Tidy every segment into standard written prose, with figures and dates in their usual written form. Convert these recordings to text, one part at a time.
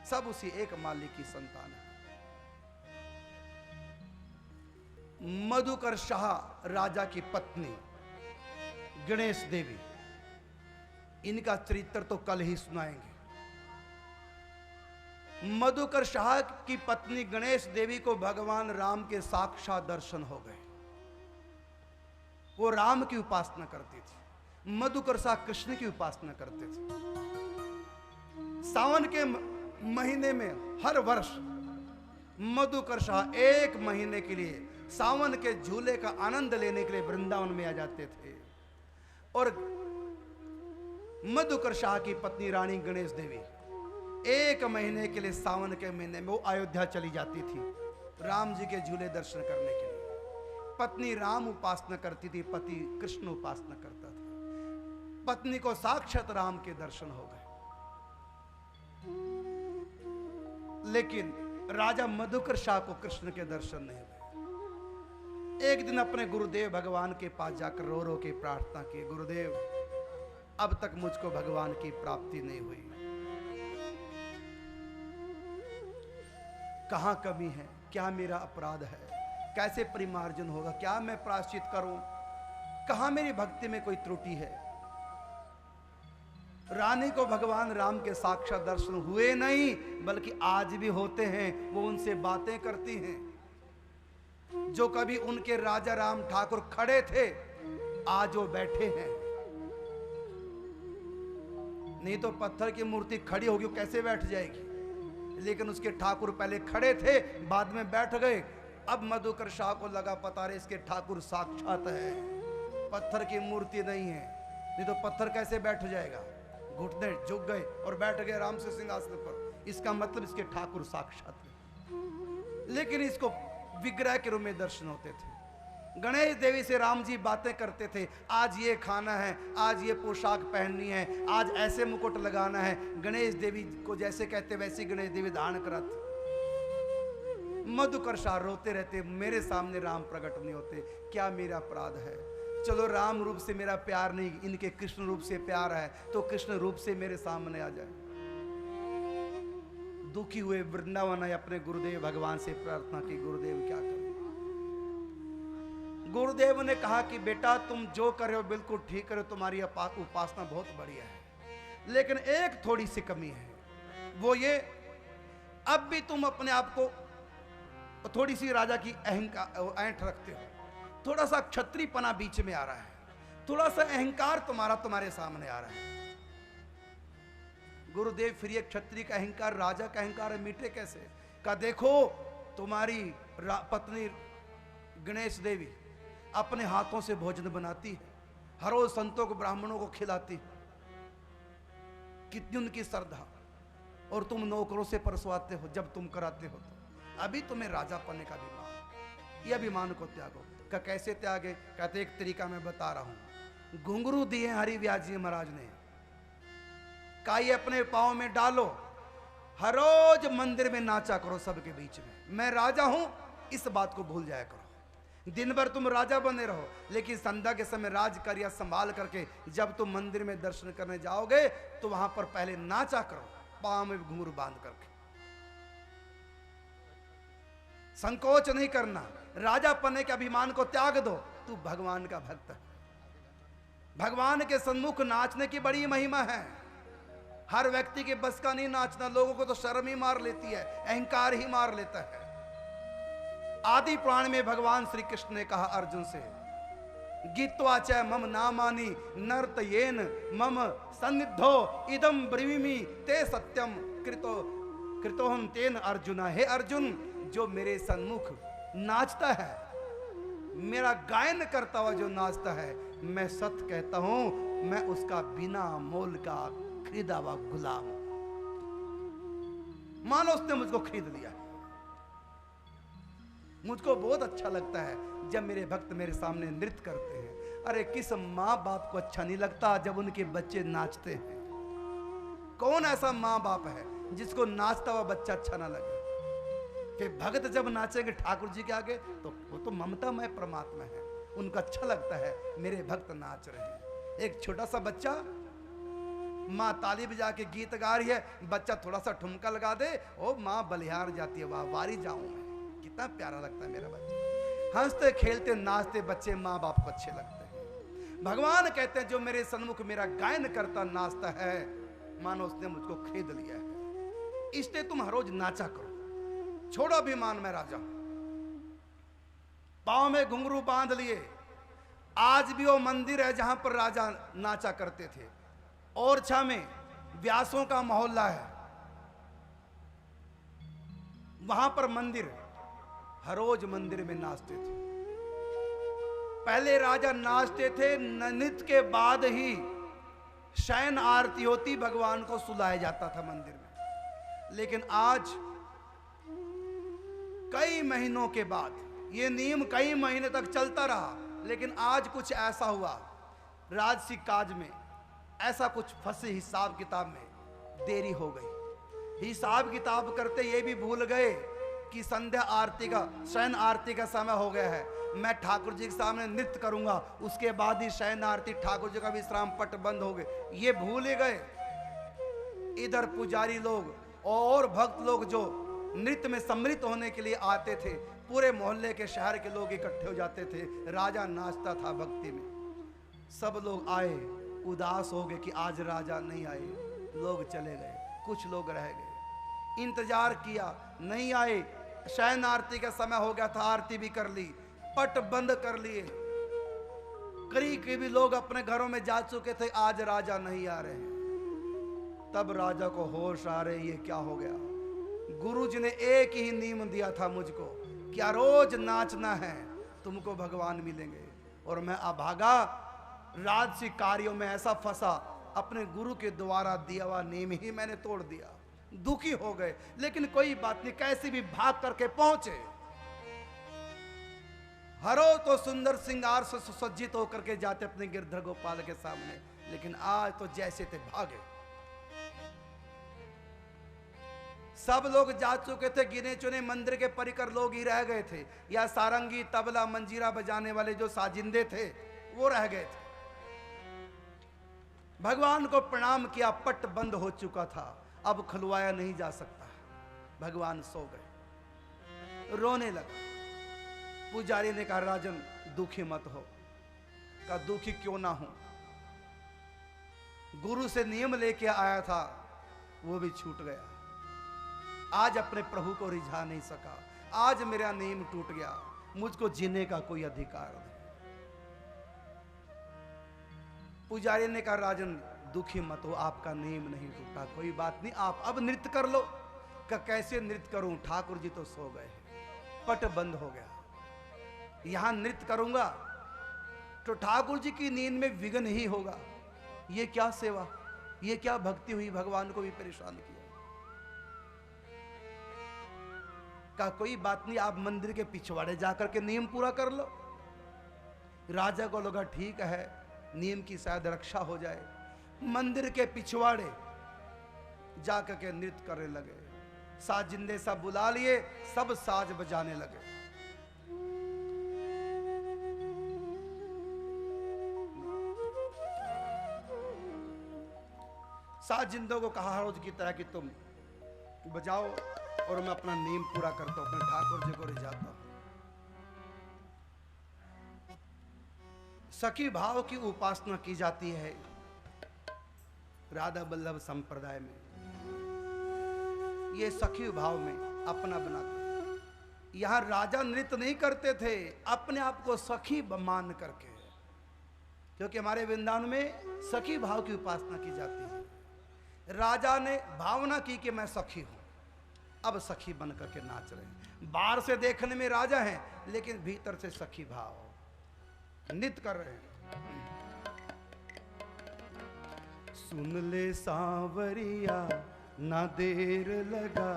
सब उसी एक मालिक की संतान है। मधुकर शाह राजा की पत्नी गणेश देवी, इनका चरित्र तो कल ही सुनाएंगे। मधुकर शाह की पत्नी गणेश देवी को भगवान राम के साक्षात दर्शन हो गए। वो राम की उपासना करती थी, मधुकर शाह कृष्ण की उपासना करते थे। सावन के महीने में हर वर्ष मधुकर शाह एक महीने के लिए सावन के झूले का आनंद लेने के लिए वृंदावन में आ जाते थे। और मधुकर शाह की पत्नी रानी गणेश देवी एक महीने के लिए सावन के महीने में वो अयोध्या चली जाती थी राम जी के झूले दर्शन करने के लिए। पत्नी राम उपासना करती थी, पति कृष्ण उपासना करता था। पत्नी को साक्षात राम के दर्शन हो गए। लेकिन राजा मधुकर शाह को कृष्ण के दर्शन नहीं हुए। एक दिन अपने गुरुदेव भगवान के पास जाकर रो रो के प्रार्थना की, गुरुदेव अब तक मुझको भगवान की प्राप्ति नहीं हुई, कहां कमी है, क्या मेरा अपराध है, कैसे परिमार्जन होगा, क्या मैं प्रायश्चित करूं, कहां मेरी भक्ति में कोई त्रुटि है। रानी को भगवान राम के साक्षात दर्शन हुए नहीं, बल्कि आज भी होते हैं। वो उनसे बातें करती हैं। जो कभी उनके राजा राम ठाकुर खड़े थे, आज वो बैठे हैं। नहीं तो पत्थर की मूर्ति खड़ी होगी, कैसे बैठ जाएगी। लेकिन उसके ठाकुर पहले खड़े थे, बाद में बैठ गए। अब मधुकर शाह को लगा पता रहे इसके ठाकुर साक्षात है, पत्थर की मूर्ति नहीं है। नहीं तो पत्थर कैसे बैठ जाएगा। घुटने झुक गए और बैठ गए राम से सिंहासन पर। इसका मतलब इसके ठाकुर साक्षात है। लेकिन इसको विग्रह के रूप में दर्शन होते थे। गणेश देवी से राम जी बातें करते थे, आज ये खाना है, आज ये पोशाक पहननी है, आज ऐसे मुकुट लगाना है। गणेश देवी को जैसे कहते वैसी गणेश देवी धारण कराती। मधुकर शाह रोते रहते, मेरे सामने राम प्रकट नहीं होते, क्या मेरा अपराध है। चलो राम रूप से मेरा प्यार नहीं, इनके कृष्ण रूप से प्यार है, तो कृष्ण रूप से मेरे सामने आ जाए। दुखी हुए वृंदावन आए, अपने गुरुदेव भगवान से प्रार्थना की, गुरुदेव क्या करें। गुरुदेव ने कहा कि बेटा तुम जो कर रहे हो बिल्कुल ठीक करो, तुम्हारी उपासना बहुत बढ़िया है, लेकिन एक थोड़ी सी कमी है। वो ये, अब भी तुम अपने आप को थोड़ी सी राजा की अहंकार ऐंठ रखते हो, थोड़ा सा क्षत्रियपना बीच में आ रहा है, थोड़ा सा अहंकार तुम्हारे सामने आ रहा है। गुरुदेव फिर ये क्षत्रिय का अहंकार, राजा का अहंकार मीटे कैसे। का देखो तुम्हारी पत्नी गणेश देवी अपने हाथों से भोजन बनाती है, हर रोज संतों को ब्राह्मणों को खिलाती, कितनी उनकी श्रद्धा, और तुम नौकरों से परसवाते हो जब तुम कराते हो। तो अभी तुम्हें राजा बनने का अभिमान, यह अभिमान को त्यागो। का कैसे त्यागे। कहते एक तरीका मैं बता रहा हूं। घुंघरू दिए हरिव्यास जी महाराज ने, का ये अपने पांव में डालो, हर रोज मंदिर में नाचा करो सबके बीच में, मैं राजा हूं, इस बात को भूल जाया करो। दिन भर तुम राजा बने रहो, लेकिन संध्या के समय राज कार्य संभाल करके जब तुम मंदिर में दर्शन करने जाओगे तो वहां पर पहले नाचा करो, पांव में घुंघरू बांध करके। संकोच नहीं करना, राजा पन्ने के अभिमान को त्याग दो। तू भगवान का भक्त है, भगवान के सन्मुख नाचने की बड़ी महिमा है। हर व्यक्ति के बस का नहीं नाचना, लोगों को तो शर्म ही मार लेती है, अहंकार ही मार लेता है। आदि पुराण में भगवान श्री कृष्ण ने कहा अर्जुन से, गीत्वा च मम नामानि नर्तयेन मम सन्निधो इदम ब्रवीमि ते सत्यम कृतोहम तेन अर्जुन। हे अर्जुन, जो मेरे सन्मुख नाचता है, मेरा गायन करता हुआ जो नाचता है, मैं सत्य कहता हूं, मैं उसका बिना मोल का खरीदा हुआ गुलाम हूं। मानो उसने मुझको खरीद लिया। मुझको बहुत अच्छा लगता है जब मेरे भक्त मेरे सामने नृत्य करते हैं। अरे किस माँ बाप को अच्छा नहीं लगता जब उनके बच्चे नाचते हैं। कौन ऐसा माँ बाप है जिसको नाचता हुआ बच्चा अच्छा ना लगे। कि भक्त जब नाचेंगे ठाकुर जी के आगे तो वो तो ममतामय परमात्मा है, उनको अच्छा लगता है मेरे भक्त नाच रहे हैं। एक छोटा सा बच्चा माँ ताली बजा के गीत गा रही है, बच्चा थोड़ा सा ठुमका लगा दे, ओ माँ बलिहार जाती है, वाह वारी जाऊं मैं। कितना प्यारा लगता है मेरा बच्चा। हंसते खेलते नाचते बच्चे माँ बाप को अच्छे लगते हैं। भगवान कहते हैं जो मेरे सन्मुख मेरा गायन करता नाचता है, मानो उसने मुझको खरीद लिया है, इसलिए तुम हर रोज नाचा करो। छोड़ो अभिमान में राजा, पांव में घुंघरू बांध लिए। आज भी वो मंदिर है जहां पर राजा नाचा करते थे। ओरछा में व्यासों का मोहल्ला है, वहां पर मंदिर, हर रोज मंदिर में नाचते थे। पहले राजा नाचते थे, नृत्य के बाद ही शयन आरती होती, भगवान को सुलाया जाता था मंदिर में। लेकिन आज कई महीनों के बाद, ये नियम कई महीने तक चलता रहा, लेकिन आज कुछ ऐसा हुआ राजसी काज में, ऐसा कुछ फंसे हिसाब किताब में, देरी हो गई। हिसाब किताब करते ये भी भूल गए कि संध्या आरती का, शयन आरती का समय हो गया है। मैं ठाकुर जी के सामने नृत्य करूंगा, उसके बाद ही शयन आरती, ठाकुर जी का विश्राम पट बंद हो गए, ये भूल ही गए। इधर पुजारी लोग और भक्त लोग जो नृत्य में सम्मिलित होने के लिए आते थे, पूरे मोहल्ले के शहर के लोग इकट्ठे हो जाते थे। राजा नाचता था भक्ति में, सब लोग आए, उदास हो गए कि आज राजा नहीं आए, लोग चले गए, कुछ लोग रह गए। इंतजार किया, नहीं आए, शयन आरती का समय हो गया था, आरती भी कर ली, पट बंद कर लिए। करीब करीब लोग अपने घरों में जा चुके थे, आज राजा नहीं आ रहे हैं। तब राजा को होश आ रहे, ये क्या हो गया। गुरु जी ने एक ही नियम दिया था मुझको, क्या रोज नाचना है, तुमको भगवान मिलेंगे। और मैं अभागा राजसी कार्यों में ऐसा फंसा, अपने गुरु के द्वारा दिया हुआ नियम ही मैंने तोड़ दिया। दुखी हो गए, लेकिन कोई बात नहीं, कैसे भी भाग करके पहुंचे। हरो तो सुंदर सिंगार से सुसज्जित होकर के जाते अपने गिरधर गोपाल के सामने, लेकिन आज तो जैसे थे भागे। सब लोग जा चुके थे, गिने चुने मंदिर के परिकर लोग ही रह गए थे, या सारंगी तबला मंजीरा बजाने वाले जो साजिंदे थे वो रह गए थे। भगवान को प्रणाम किया, पट बंद हो चुका था, अब खुलवाया नहीं जा सकता। भगवान सो गए, रोने लगा। पुजारी ने कहा राजन दुखी मत हो। कहा दुखी क्यों ना हूं, गुरु से नियम लेके आया था वो भी छूट गया, आज अपने प्रभु को रिझा नहीं सका, आज मेरा नियम टूट गया, मुझको जीने का कोई अधिकार नहीं। पुजारी ने कहा राजन दुखी मत हो, आपका नियम नहीं टूटा, कोई बात नहीं, आप अब नृत्य कर लो। का कैसे नृत्य करूं, ठाकुर जी तो सो गए, पट बंद हो गया, यहां नृत्य करूंगा तो ठाकुर जी की नींद में विघ्न ही होगा। ये क्या सेवा, ये क्या भक्ति हुई, भगवान को भी परेशान किया। का कोई बात नहीं, आप मंदिर के पिछवाड़े जाकर के नियम पूरा कर लो। राजा को लगा ठीक है, नियम की शायद रक्षा हो जाए। मंदिर के पिछवाड़े जाकर के नृत्य करने लगे, साजिंदे सब बुला लिए, सब साज बजाने लगे। साजिंदों को कहा रोज की तरह कि तुम बजाओ और मैं अपना नियम पूरा करता हूं, अपने ठाकुर जी को रिझाता हूं। सखी भाव की उपासना की जाती है राधा वल्लभ संप्रदाय में। ये सखी भाव में अपना बनाते, यहां राजा नृत्य नहीं करते थे, अपने आप को सखी मान करके, क्योंकि हमारे वृंदावन में सखी भाव की उपासना की जाती है। राजा ने भावना की कि मैं सखी हूं, अब सखी बन करके नाच रहे हैं। बाहर से देखने में राजा हैं, लेकिन भीतर से सखी भाव नृत्य कर रहे हैं। सुन ले सांवरिया ना देर लगा,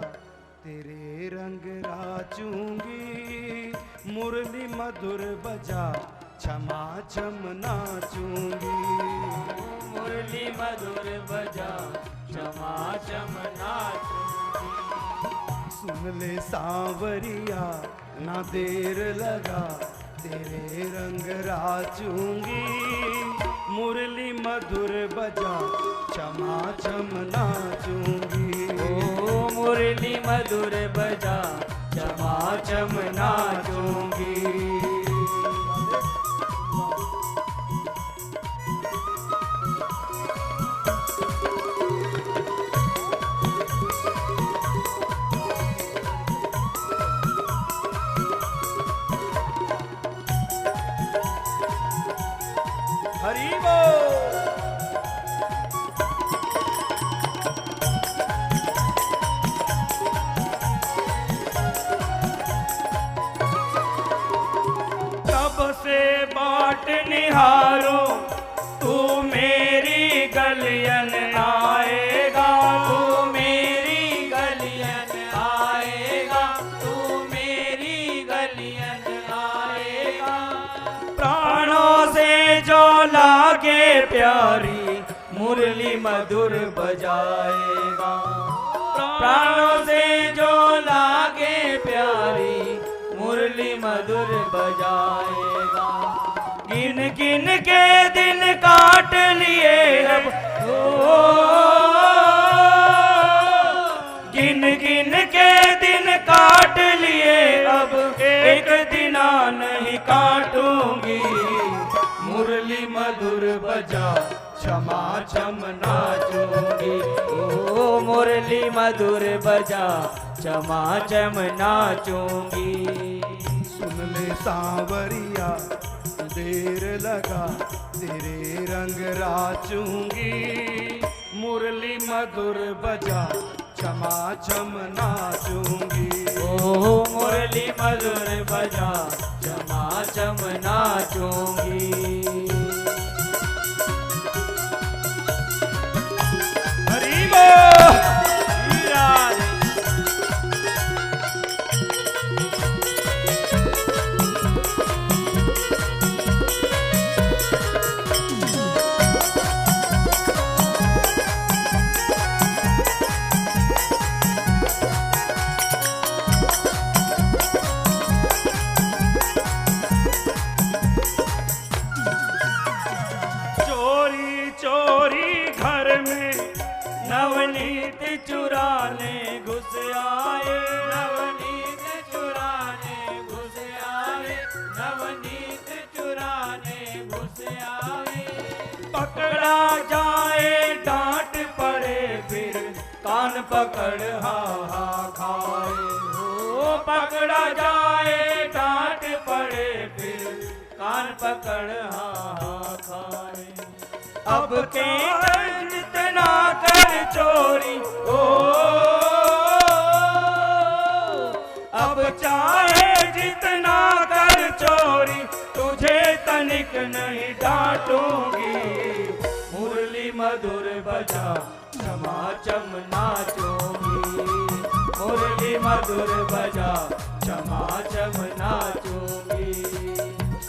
तेरे रंग राचूंगी, मुरली मधुर बजा क्षमा छम नाचूंगी, मुरली मधुर बजा क्षमा छम नाचूंगी। सुन ले सांवरिया ना देर लगा, तेरे रंग राचूंगी, मुरली मधुर बजा क्षमा छम नाचूंगी। ओ मुरली मधुर बजा क्षमा छम नाचूंगी। हरि बोल। कब से बाट निहारो तू मेरी गलियन आएगा, तू मेरी गलियन आएगा, तू मेरी गलियन आएगा। प्राणों से जो लागे प्यारी मुरली मधुर बजाएगा, प्राणों से जो लागे प्यारी मुरली मधुर बजाएगा। गिन गिन के दिन काट लिए अब, गिन गिन के दिन काट लिए अब, एक दिना नहीं काटूंगी। मुरली मधुर बजा क्षमा छम नाचूंगी। ओ मुरली मधुर बजा क्षमा छम नाचूंगी। सुन ले सांवरिया देर लगा, तेरे रंग राचूंगी, मुरली मधुर बजा क्षमा छम नाचूंगी। ओ मुरली मधुर बजा क्षमा छम नाचूंगी। हरि बोल। नवनीत चुराने घुस आए, नवनीत चुराने घुस आए, नवनीत चुराने घुस आए। पकड़ा जाए डांट पड़े फिर कान पकड़ हा हा खाए। ओ पकड़ा जाए डांट पड़े फिर कान पकड़ हा हा खाए। अब के जितना कर चोरी हो, अब चाहे जितना कर चोरी, तुझे तनिक नहीं डांटूंगी। मुरली मधुर बजा क्षमा छम नाचूंगी, मुरली मधुर बजा क्षमा छम नाचूंगी।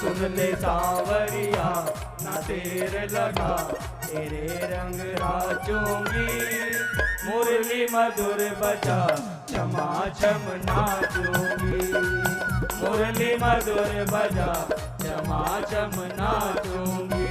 सुन ले सांवरिया ना देर लगा, तेरे रंग राचूंगी। मुरली मधुर बजा क्षमा छम नाचूंगी, मुरली मधुर बजा क्षमा छम नाचूंगी।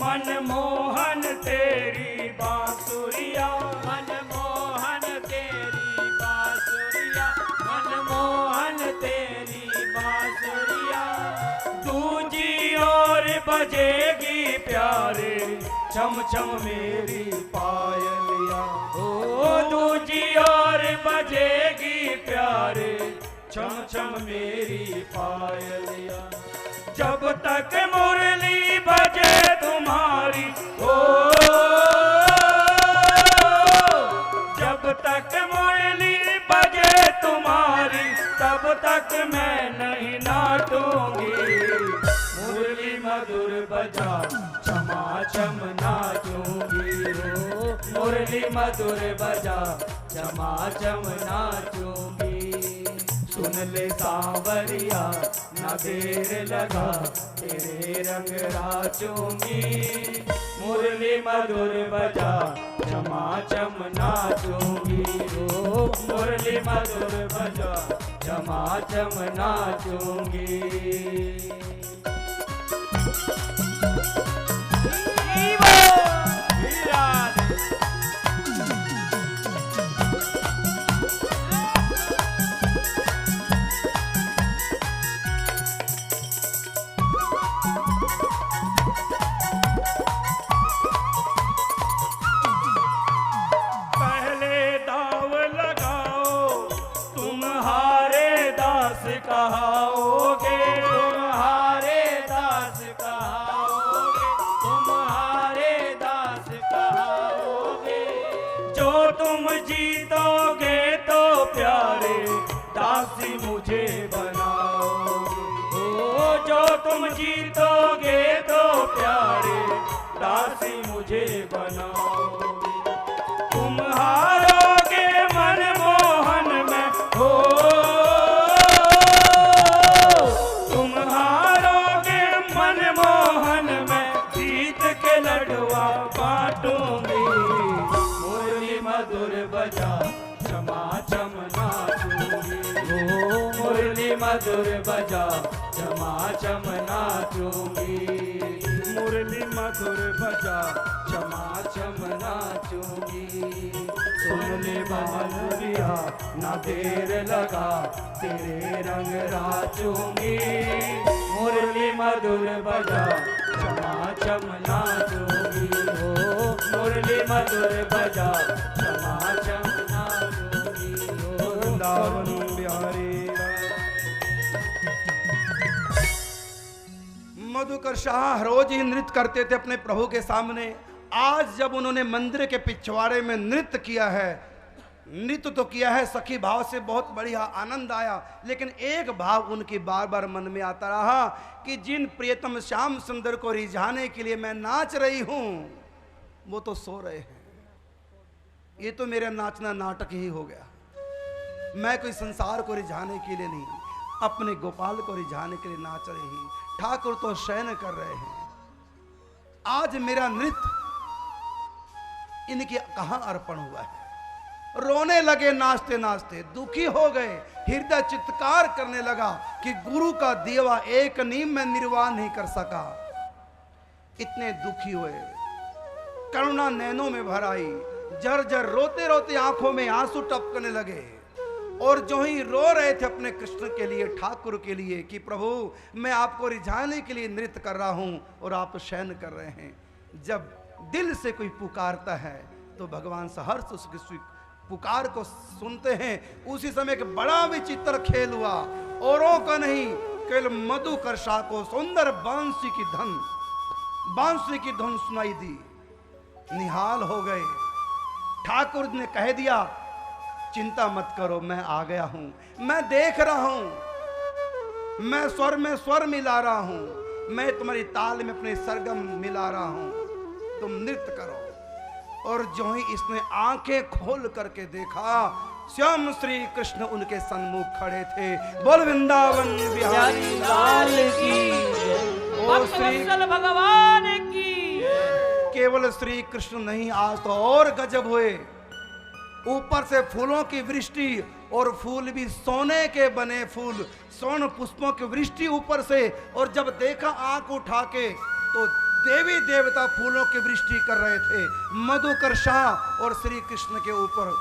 मनमोहन तेरी बांसुरिया, मनमोहन तेरी बांसुरिया, मनमोहन तेरी बांसुरिया। दूजी ओर बजेगी प्यारे छम छम मेरी पायलिया। ओ दूजी ओर बजेगी प्यारे छम छम मेरी पायलिया। जब तक मुरली बजे तुम्हारी हो, जब तक मुरली बजे तुम्हारी, तब तक मैं नहीं नाटूंगी। मुरली मधुर बजा क्षमा छम नाचूंगी, मधुर बजा चमा चम नाचूंगी। सुन ले सांवरिया न देर लगा तेरे रंग राचूंगी। मुरली मधुर बजा चमा चम नाचूंगी। ओ मुरली मधुर बजा चमा चम नाचूंगी। कहाओगे तुम्हारे दास कहाओगे, तुम्हारे दास कहाओगे। जो तुम जीतोगे तो प्यारे दासी मुझे बनाओगे। ओ जो तुम जीतोगे तो प्यारे दासी मुझे बनाओगे। तुम हारोगे मनमोहन में हो, बाटूंगी। मुरली मधुर बजा चमा चम नाचूंगी। ओ मुरली मधुर बजा चमा चम नाचूंगी। मुरली मधुर बजा चमा चम नाचूंगी। सुन ले बालरिया ना देर लगा तेरे रंग राचूंगी। मुरली मधुर बजा चमा चम नाचूंगी। ओ मुरली मधुर बजा चमा चम नाचूंगी। ओ वृंदावन बिहारी। मधुकर शाह रोज ही नृत्य करते थे अपने प्रभु के सामने। आज जब उन्होंने मंदिर के पिछवाड़े में नृत्य किया है, नृत्य तो किया है सखी भाव से, बहुत बढ़िया आनंद आया, लेकिन एक भाव उनकी बार बार मन में आता रहा कि जिन प्रियतम श्याम सुंदर को रिझाने के लिए मैं नाच रही हूं वो तो सो रहे हैं। ये तो मेरा नाचना नाटक ही हो गया। मैं कोई संसार को रिझाने के लिए नहीं, अपने गोपाल को रिझाने के लिए नाच रही। ठाकुर तो शयन कर रहे हैं। आज मेरा नृत्य इनके कहां अर्पण हुआ है। रोने लगे नाचते नाचते, दुखी हो गए, हृदय चित्कार करने लगा कि गुरु का दिया एक नीम में निर्वाह नहीं कर सका। इतने दुखी हुए, करुणा नैनों में भर आई, जर्जर रोते रोते आंखों में आंसू टपकने लगे। और जो ही रो रहे थे अपने कृष्ण के लिए, ठाकुर के लिए, कि प्रभु मैं आपको रिझाने के लिए नृत्य कर रहा हूं और आप शयन कर रहे हैं। जब दिल से कोई पुकारता है तो भगवान सहर्ष उसकी पुकार को सुनते हैं। उसी समय एक बड़ा विचित्र खेल हुआ, औरों का नहीं, केवल मधुकर शाह को सुंदर बांसुरी की धुन सुनाई दी। निहाल हो गए। ठाकुर ने कह दिया चिंता मत करो, मैं आ गया हूं, मैं देख रहा हूं, मैं स्वर में स्वर मिला रहा हूं, मैं तुम्हारी ताल में अपने सरगम मिला रहा हूं, तुम नृत्य करो। और जो ही इसने आंखें खोल करके देखा, श्याम श्री कृष्ण उनके सन्मुख खड़े थे। बोल वृंदावन बिहारी लाल की, ओ श्री भगवान की। केवल श्री कृष्ण नहीं, आज तो और गजब हुए। ऊपर से फूलों की वृष्टि, और फूल भी सोने के बने फूल, स्वर्ण पुष्पों की वृष्टि ऊपर से। और जब देखा आंख उठा के तो देवी देवता फूलों की वृष्टि कर रहे थे मधुकर शाह और श्री कृष्ण के ऊपर।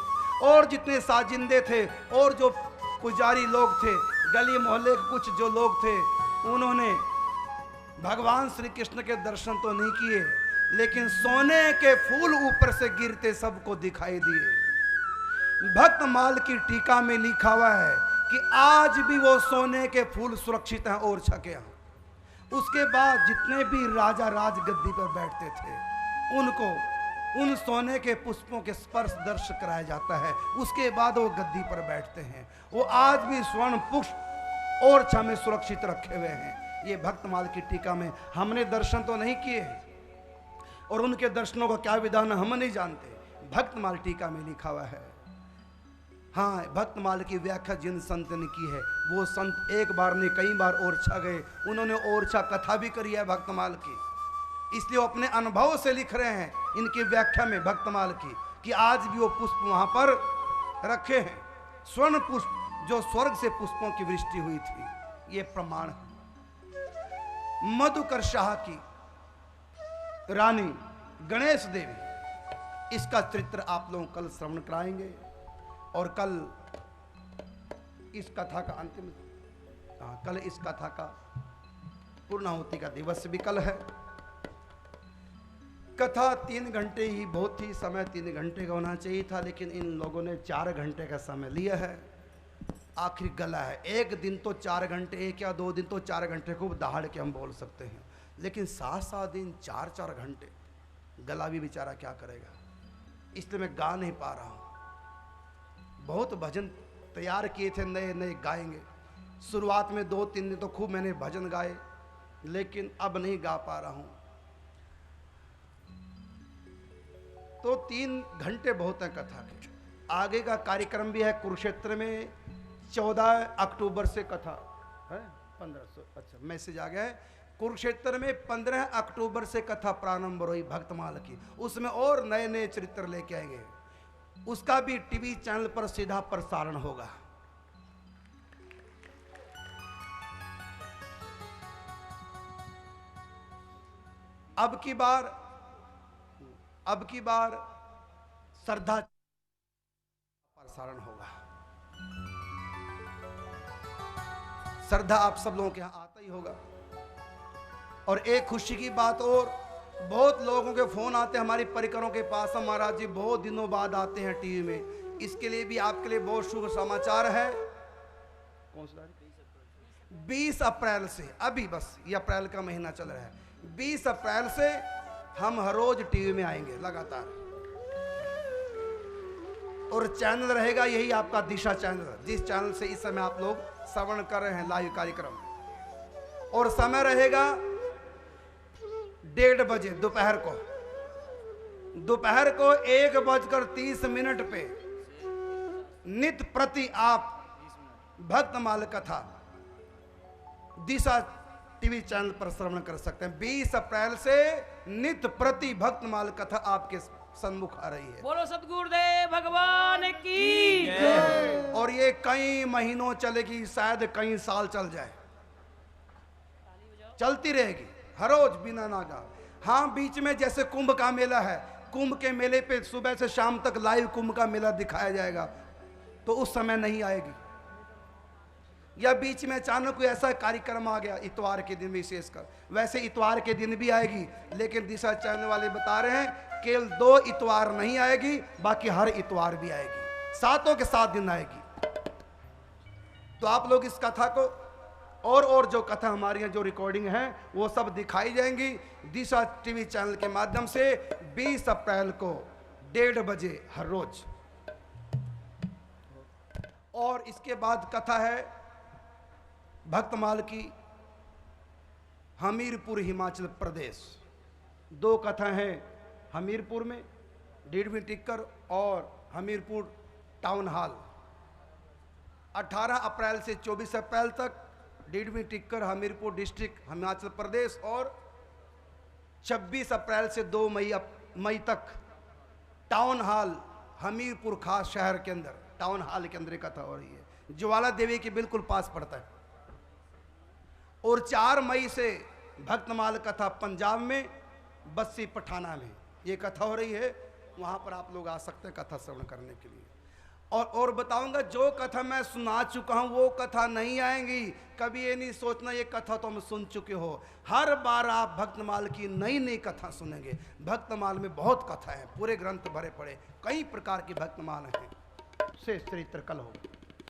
और जितने साजिंदे थे और जो पुजारी लोग थे, गली मोहल्ले के कुछ जो लोग थे, उन्होंने भगवान श्री कृष्ण के दर्शन तो नहीं किए, लेकिन सोने के फूल ऊपर से गिरते सबको दिखाई दिए। भक्तमाल की टीका में लिखा हुआ है कि आज भी वो सोने के फूल सुरक्षित हैं और छके हैं। उसके बाद जितने भी राजा राजगद्दी पर बैठते थे उनको उन सोने के पुष्पों के स्पर्श दर्श कराया जाता है, उसके बाद वो गद्दी पर बैठते हैं। वो आज भी स्वर्ण पुष्प और छा में सुरक्षित रखे हुए हैं। ये भक्तमाल की टीका में, हमने दर्शन तो नहीं किए और उनके दर्शनों का क्या विधान हम नहीं जानते। भक्तमाल टीका में लिखा हुआ है। हाँ, भक्तमाल की व्याख्या जिन संत ने की है, वो संत एक बार नहीं कई बार ओरछा गए, उन्होंने ओरछा कथा भी करी है भक्तमाल की, इसलिए वो अपने अनुभव से लिख रहे हैं इनकी व्याख्या में भक्तमाल की, कि आज भी वो पुष्प वहां पर रखे हैं, स्वर्ण पुष्प जो स्वर्ग से पुष्पों की वृष्टि हुई थी, ये प्रमाण है। मधुकर शाह की रानी गणेश देवी, इसका चरित्र आप लोग कल श्रवण कराएंगे, और कल इस कथा का अंतिम, कल इस कथा का पूर्णाहुति का दिवस भी कल है। कथा 3 घंटे ही, बहुत ही समय 3 घंटे का होना चाहिए था, लेकिन इन लोगों ने 4 घंटे का समय लिया है। आखिर गला है, एक दिन तो 4 घंटे, एक या 2 दिन तो 4 घंटे खूब दहाड़ के हम बोल सकते हैं, लेकिन 7-7 दिन 4-4 घंटे, गला भी बेचारा क्या करेगा, इसलिए मैं गा नहीं पा रहा हूँ। बहुत भजन तैयार किए थे, नए नए गाएंगे, शुरुआत में 2-3 दिन तो खूब मैंने भजन गाए, लेकिन अब नहीं गा पा रहा हूँ। तो 3 घंटे बहुत है कथा के। आगे का कार्यक्रम भी है कुरुक्षेत्र में, 14 अक्टूबर से कथा है, 1500, अच्छा मैसेज आ गया है, कुरुक्षेत्र में 15 अक्टूबर से कथा प्रारंभ हुई भक्तमाल की, उसमें और नए नए चरित्र लेके आएंगे, उसका भी टीवी चैनल पर सीधा प्रसारण होगा। अब की बार श्रद्धा प्रसारण होगा। श्रद्धा आप सब लोगों के यहां आता ही होगा। और एक खुशी की बात और, बहुत लोगों के फोन आते हैं हमारी परिकरों के पास, महाराज जी बहुत दिनों बाद आते हैं टीवी में, इसके लिए भी आपके लिए बहुत शुभ समाचार है। कौन सी तारीख? 20 अप्रैल से, अभी बस ये अप्रैल का महीना चल रहा है, 20 अप्रैल से हम हर रोज टीवी में आएंगे लगातार, और चैनल रहेगा यही आपका दिशा चैनल, जिस चैनल से इस समय आप लोग श्रवण कर रहे हैं लाइव कार्यक्रम, और समय रहेगा 1:30 बजे दोपहर को 1:30 पे नित्य प्रति आप भक्तमाल कथा दिशा टीवी चैनल पर श्रवण कर सकते हैं। 20 अप्रैल से नित्य प्रति भक्तमाल कथा आपके सन्मुख आ रही है। बोलो सतगुरुदेव भगवान की जय। और ये कई महीनों चलेगी, शायद कई साल चल जाए, चलती रहेगी हर रोज बिना नागा। हाँ, बीच में जैसे कुंभ का मेला है, कुंभ के मेले पे सुबह से शाम तक लाइव कुंभ का मेला दिखाया जाएगा, तो उस समय नहीं आएगी। या बीच में अचानक कोई ऐसा कार्यक्रम आ गया इतवार के दिन विशेषकर, वैसे इतवार के दिन भी आएगी, लेकिन दिशा चैनल वाले बता रहे हैं केवल 2 इतवार नहीं आएगी, बाकी हर इतवार भी आएगी, 7 के 7 दिन आएगी। तो आप लोग इस कथा को और जो कथा हमारी यहाँ जो रिकॉर्डिंग है वो सब दिखाई जाएंगी दिशा टीवी चैनल के माध्यम से 20 अप्रैल को 1:30 बजे हर रोज। और इसके बाद कथा है भक्तमाल की हमीरपुर हिमाचल प्रदेश। 2 कथा हैं हमीरपुर में, डेढ़वी टिक्कर और हमीरपुर टाउन हॉल। 18 अप्रैल से 24 अप्रैल तक डेढ़वी टिक्कर हमीरपुर डिस्ट्रिक्ट हिमाचल प्रदेश, और 26 अप्रैल से 2 मई तक टाउन हॉल हमीरपुर खास शहर के अंदर, टाउन हॉल के अंदर कथा हो रही है, ज्वाला देवी के बिल्कुल पास पड़ता है। और 4 मई से भक्तमाल कथा पंजाब में बस्सी पठाना में ये कथा हो रही है, वहां पर आप लोग आ सकते हैं कथा श्रवण करने के लिए। और बताऊंगा जो कथा मैं सुना चुका हूं वो कथा नहीं आएंगी। कभी ये नहीं सोचना ये कथा तो हम सुन चुके हो, हर बार आप भक्तमाल की नई नई कथा सुनेंगे। भक्तमाल में बहुत कथा है, पूरे ग्रंथ भरे पड़े, कई प्रकार की भक्तमाल हैं। शेष चरित्र कल होगा।